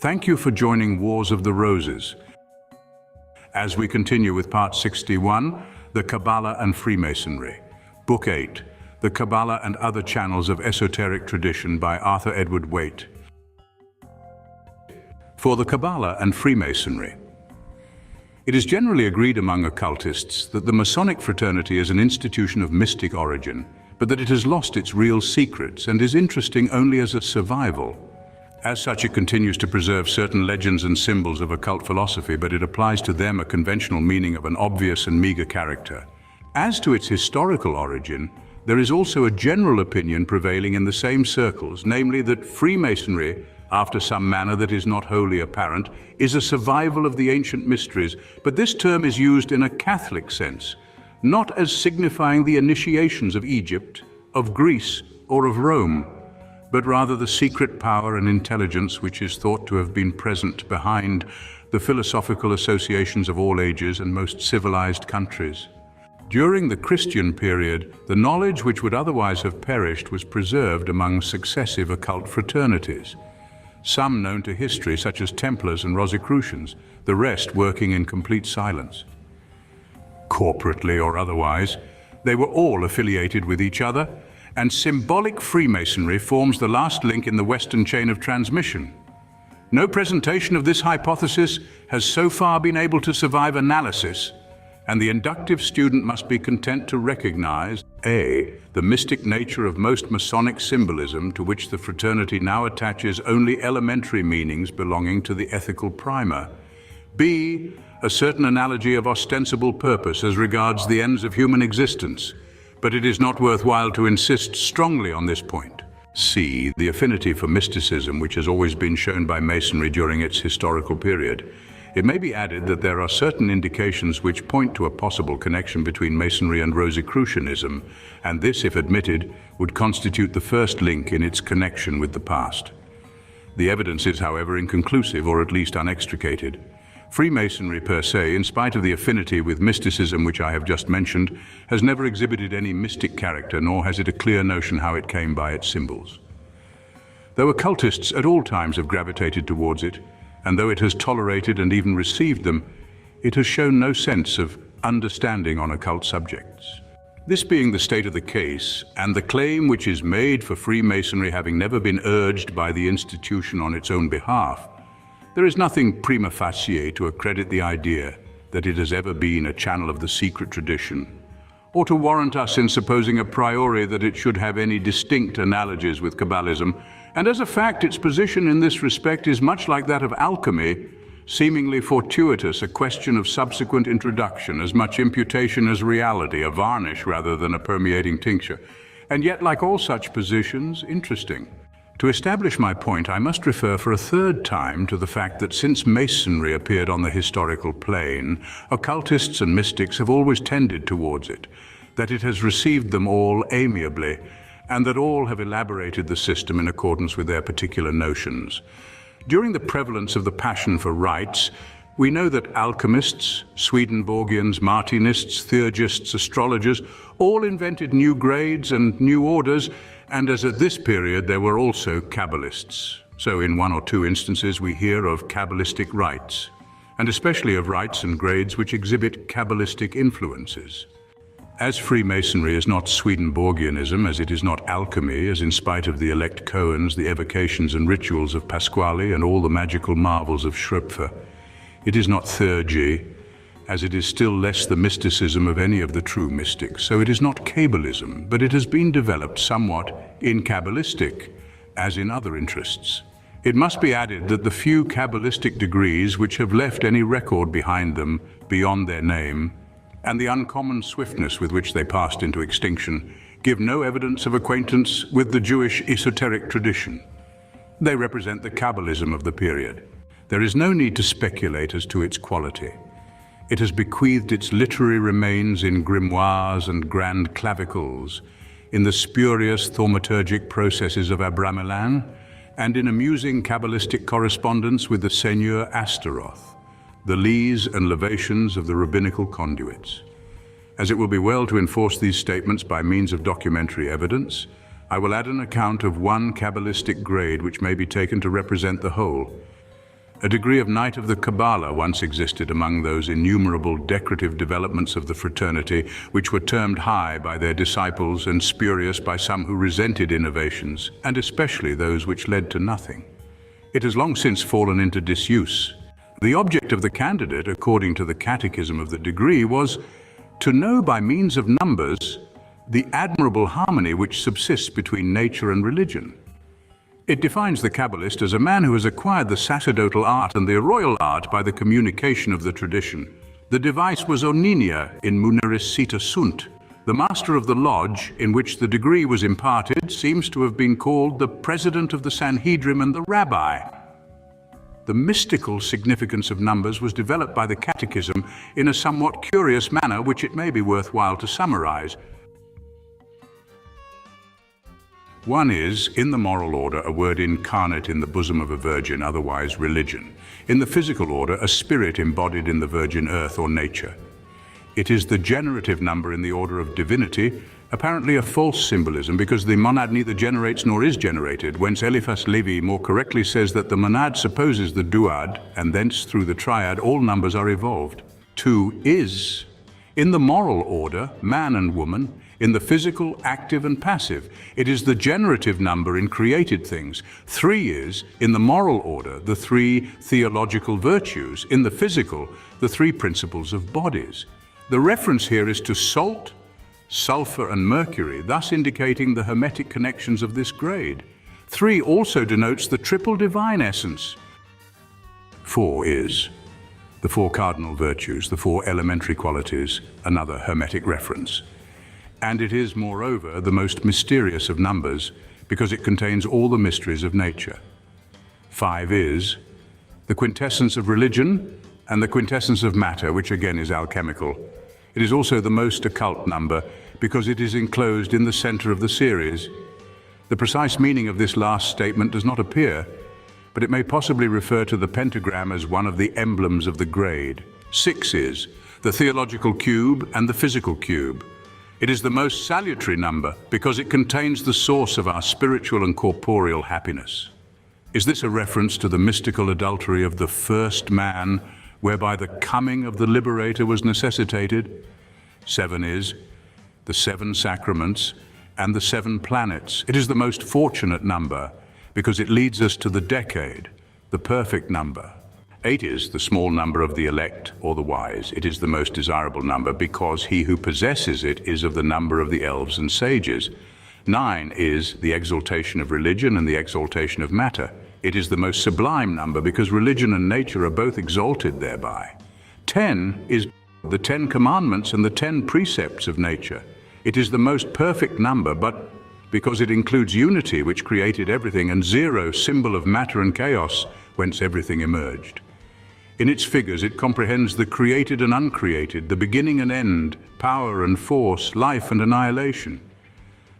Thank you for joining Wars of the Roses. As we continue with Part 61, the Kabalah and Freemasonry, Book 8, The Kabalah and Other Channels of Esoteric Tradition by Arthur Edward Waite. For the Kabalah and Freemasonry. It is generally agreed among occultists that the Masonic Fraternity is an institution of mystic origin, but that it has lost its real secrets and is interesting only as a survival. As such, it continues to preserve certain legends and symbols of occult philosophy, but it applies to them a conventional meaning of an obvious and meagre character. As to its historical origin, there is also a general opinion prevailing in the same circles, namely that Freemasonry, after some manner that is not wholly apparent, is a survival of the ancient mysteries, but this term is used in a Catholic sense, not as signifying the initiations of Egypt, of Greece, or of Rome, but rather the secret power and intelligence which is thought to have been present behind the philosophical associations of all ages and most civilized countries. During the Christian period, the knowledge which would otherwise have perished was preserved among successive occult fraternities, some known to history, such as Templars and Rosicrucians, the rest working in complete silence. Corporately or otherwise, they were all affiliated with each other, and symbolic Freemasonry forms the last link in the Western chain of transmission. No presentation of this hypothesis has so far been able to survive analysis, and the inductive student must be content to recognize A, the mystic nature of most Masonic symbolism, to which the fraternity now attaches only elementary meanings belonging to the ethical primer. B, a certain analogy of ostensible purpose as regards the ends of human existence, but it is not worthwhile to insist strongly on this point. C, the affinity for mysticism which has always been shown by Masonry during its historical period. It may be added that there are certain indications which point to a possible connection between Masonry and Rosicrucianism, and this, if admitted, would constitute the first link in its connection with the past. The evidence is, however, inconclusive or at least unextricated. Freemasonry per se, in spite of the affinity with mysticism which I have just mentioned, has never exhibited any mystic character, nor has it a clear notion how it came by its symbols. Though occultists at all times have gravitated towards it, and though it has tolerated and even received them, it has shown no sense of understanding on occult subjects. This being the state of the case, and the claim which is made for Freemasonry having never been urged by the institution on its own behalf, there is nothing prima facie to accredit the idea that it has ever been a channel of the secret tradition, or to warrant us in supposing a priori that it should have any distinct analogies with Kabbalism, and as a fact, its position in this respect is much like that of alchemy, seemingly fortuitous, a question of subsequent introduction, as much imputation as reality, a varnish rather than a permeating tincture, and yet, like all such positions, interesting. To establish my point, I must refer for a third time to the fact that since Masonry appeared on the historical plane, occultists and mystics have always tended towards it, that it has received them all amiably, and that all have elaborated the system in accordance with their particular notions. During the prevalence of the passion for rites, we know that alchemists, Swedenborgians, Martinists, theurgists, astrologers, all invented new grades and new orders, and as at this period there were also Kabbalists. So in one or two instances we hear of Kabbalistic rites, and especially of rites and grades which exhibit Kabbalistic influences. As Freemasonry is not Swedenborgianism, as it is not alchemy, as in spite of the elect koans, the evocations and rituals of Pasquale, and all the magical marvels of Schröpfer, it is not theurgy, as it is still less the mysticism of any of the true mystics. So it is not Kabbalism, but it has been developed somewhat in Kabbalistic, as in other interests. It must be added that the few Kabbalistic degrees which have left any record behind them beyond their name, and the uncommon swiftness with which they passed into extinction, give no evidence of acquaintance with the Jewish esoteric tradition. They represent the Kabbalism of the period. There is no need to speculate as to its quality. It has bequeathed its literary remains in grimoires and grand clavicles, in the spurious thaumaturgic processes of Abramelin, and in amusing Kabbalistic correspondence with the Seigneur Astaroth, the lees and levations of the rabbinical conduits. As it will be well to enforce these statements by means of documentary evidence, I will add an account of one Kabbalistic grade which may be taken to represent the whole. A degree of Knight of the Kabalah once existed among those innumerable decorative developments of the fraternity, which were termed high by their disciples and spurious by some who resented innovations, and especially those which led to nothing. It has long since fallen into disuse. The object of the candidate, according to the catechism of the degree, was to know by means of numbers the admirable harmony which subsists between nature and religion. It defines the Kabbalist as a man who has acquired the sacerdotal art and the royal art by the communication of the tradition. The device was oninia in muneris cita sunt. The master of the lodge in which the degree was imparted seems to have been called the president of the Sanhedrin and the rabbi. The mystical significance of numbers was developed by the Catechism in a somewhat curious manner, which it may be worthwhile to summarize. One is, in the moral order, a word incarnate in the bosom of a virgin, otherwise religion. In the physical order, a spirit embodied in the virgin earth or nature. It is the generative number in the order of divinity, apparently a false symbolism because the monad neither generates nor is generated, whence Eliphas Levi more correctly says that the monad supposes the duad, and thence through the triad all numbers are evolved. 2 is, in the moral order, man and woman, in the physical, active and passive. It is the generative number in created things. 3 is, in the moral order, the 3 theological virtues. In the physical, the 3 principles of bodies. The reference here is to salt, sulfur and mercury, thus indicating the hermetic connections of this grade. 3 also denotes the triple divine essence. 4 is the 4 cardinal virtues, the 4 elementary qualities, another hermetic reference. And it is, moreover, the most mysterious of numbers, because it contains all the mysteries of nature. 5 is the quintessence of religion and the quintessence of matter, which again is alchemical. It is also the most occult number, because it is enclosed in the center of the series. The precise meaning of this last statement does not appear, but it may possibly refer to the pentagram as one of the emblems of the grade. 6 is the theological cube and the physical cube. It is the most salutary number because it contains the source of our spiritual and corporeal happiness. Is this a reference to the mystical adultery of the first man, whereby the coming of the liberator was necessitated? 7 is the 7 sacraments and the 7 planets. It is the most fortunate number because it leads us to the decade, the perfect number. 8 is the small number of the elect or the wise. It is the most desirable number because he who possesses it is of the number of the elves and sages. 9 is the exaltation of religion and the exaltation of matter. It is the most sublime number because religion and nature are both exalted thereby. 10 is the 10 commandments and the 10 precepts of nature. It is the most perfect number, but because it includes unity, which created everything, and 0, symbol of matter and chaos, whence everything emerged. In its figures, it comprehends the created and uncreated, the beginning and end, power and force, life and annihilation.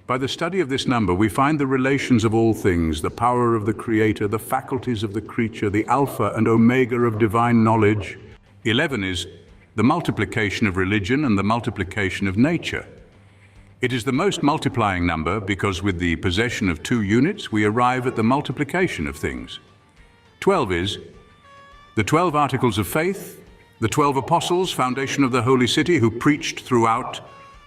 By the study of this number, we find the relations of all things, the power of the Creator, the faculties of the creature, the Alpha and Omega of divine knowledge. 11 is the multiplication of religion and the multiplication of nature. It is the most multiplying number because with the possession of 2 units, we arrive at the multiplication of things. 12 is the 12 articles of faith, the 12 apostles, foundation of the holy city, who preached throughout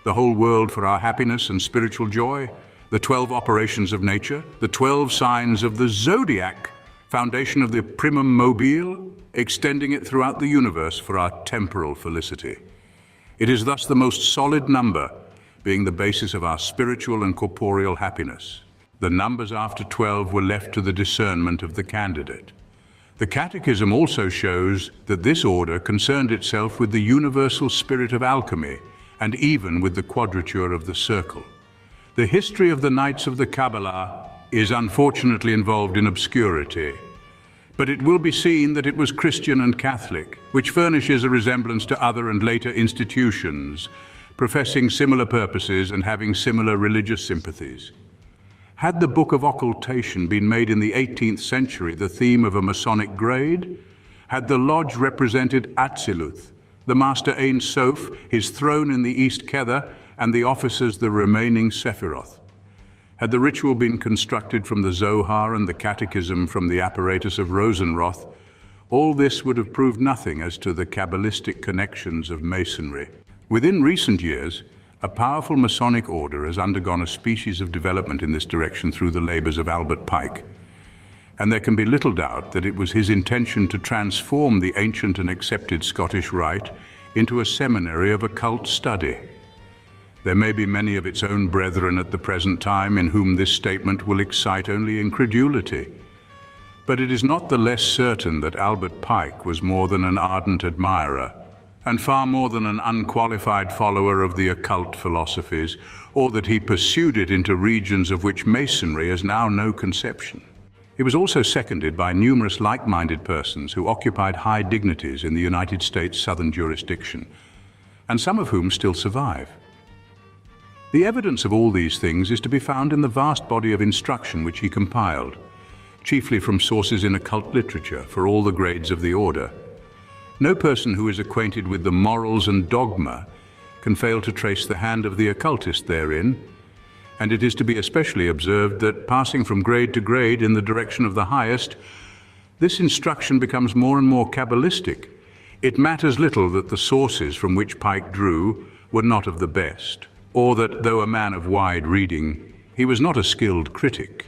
the whole world for our happiness and spiritual joy, the 12 operations of nature, the 12 signs of the zodiac, foundation of the primum mobile, extending it throughout the universe for our temporal felicity. It is thus the most solid number, being the basis of our spiritual and corporeal happiness. The numbers after 12 were left to the discernment of the candidate. The Catechism also shows that this order concerned itself with the universal spirit of alchemy, and even with the quadrature of the circle. The history of the Knights of the Kabalah is unfortunately involved in obscurity, but it will be seen that it was Christian and Catholic, which furnishes a resemblance to other and later institutions, professing similar purposes and having similar religious sympathies. Had the Book of Occultation been made in the 18th century the theme of a Masonic grade? Had the lodge represented Atziluth, the Master Ein Sof, his throne in the East Kether, and the officers the remaining Sephiroth? Had the ritual been constructed from the Zohar and the Catechism from the apparatus of Rosenroth, all this would have proved nothing as to the Kabbalistic connections of Masonry. Within recent years, a powerful Masonic order has undergone a species of development in this direction through the labors of Albert Pike, and there can be little doubt that it was his intention to transform the ancient and accepted Scottish Rite into a seminary of occult study. There may be many of its own brethren at the present time in whom this statement will excite only incredulity. But it is not the less certain that Albert Pike was more than an ardent admirer, and far more than an unqualified follower of the occult philosophies, or that he pursued it into regions of which Masonry has now no conception. He was also seconded by numerous like-minded persons who occupied high dignities in the United States Southern jurisdiction, and some of whom still survive. The evidence of all these things is to be found in the vast body of instruction which he compiled, chiefly from sources in occult literature for all the grades of the order. No person who is acquainted with the morals and dogma can fail to trace the hand of the occultist therein, and it is to be especially observed that, passing from grade to grade in the direction of the highest, this instruction becomes more and more Kabbalistic. It matters little that the sources from which Pike drew were not of the best, or that, though a man of wide reading, he was not a skilled critic,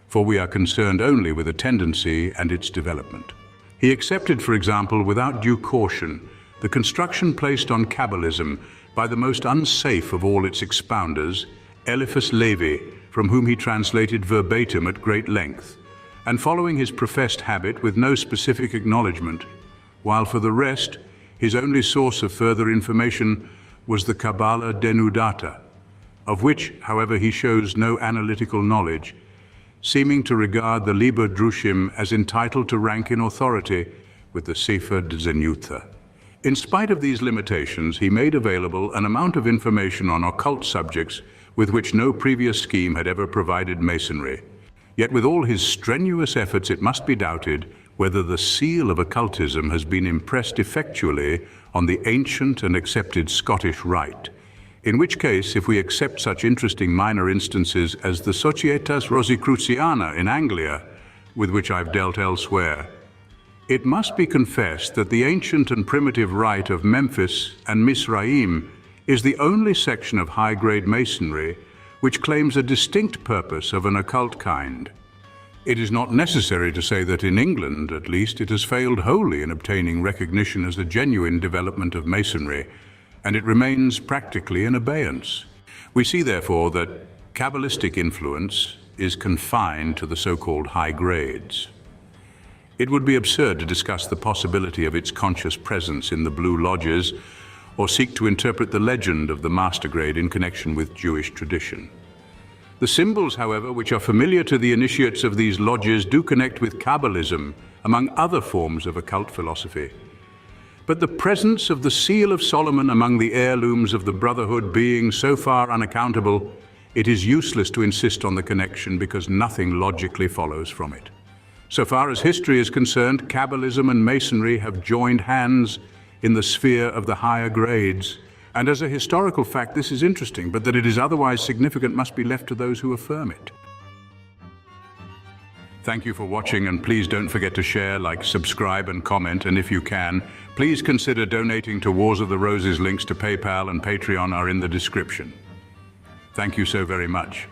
for we are concerned only with a tendency and its development. He accepted, for example, without due caution, the construction placed on Kabbalism by the most unsafe of all its expounders, Eliphas Levi, from whom he translated verbatim at great length, and following his professed habit with no specific acknowledgement, while for the rest, his only source of further information was the Kabalah denudata, of which, however, he shows no analytical knowledge, seeming to regard the Liber Drushim as entitled to rank in authority with the Sefer Zenutha. In spite of these limitations, he made available an amount of information on occult subjects with which no previous scheme had ever provided Masonry. Yet with all his strenuous efforts, it must be doubted whether the seal of occultism has been impressed effectually on the ancient and accepted Scottish Rite. In which case, if we accept such interesting minor instances as the Societas Rosicruciana in Anglia, with which I've dealt elsewhere, it must be confessed that the ancient and primitive rite of Memphis and Misraim is the only section of high-grade Masonry which claims a distinct purpose of an occult kind. It is not necessary to say that in England, at least, it has failed wholly in obtaining recognition as a genuine development of Masonry, and it remains practically in abeyance. We see, therefore, that Kabbalistic influence is confined to the so-called high grades. It would be absurd to discuss the possibility of its conscious presence in the Blue Lodges, or seek to interpret the legend of the master grade in connection with Jewish tradition. The symbols, however, which are familiar to the initiates of these lodges do connect with Kabbalism, among other forms of occult philosophy. But the presence of the Seal of Solomon among the heirlooms of the Brotherhood being so far unaccountable, it is useless to insist on the connection because nothing logically follows from it. So far as history is concerned, Kabbalism and Masonry have joined hands in the sphere of the higher grades. And as a historical fact, this is interesting, but that it is otherwise significant must be left to those who affirm it. Thank you for watching, and please don't forget to share, like, subscribe, and comment, and if you can, please consider donating to Wars of the Roses. Links to PayPal and Patreon are in the description. Thank you so very much.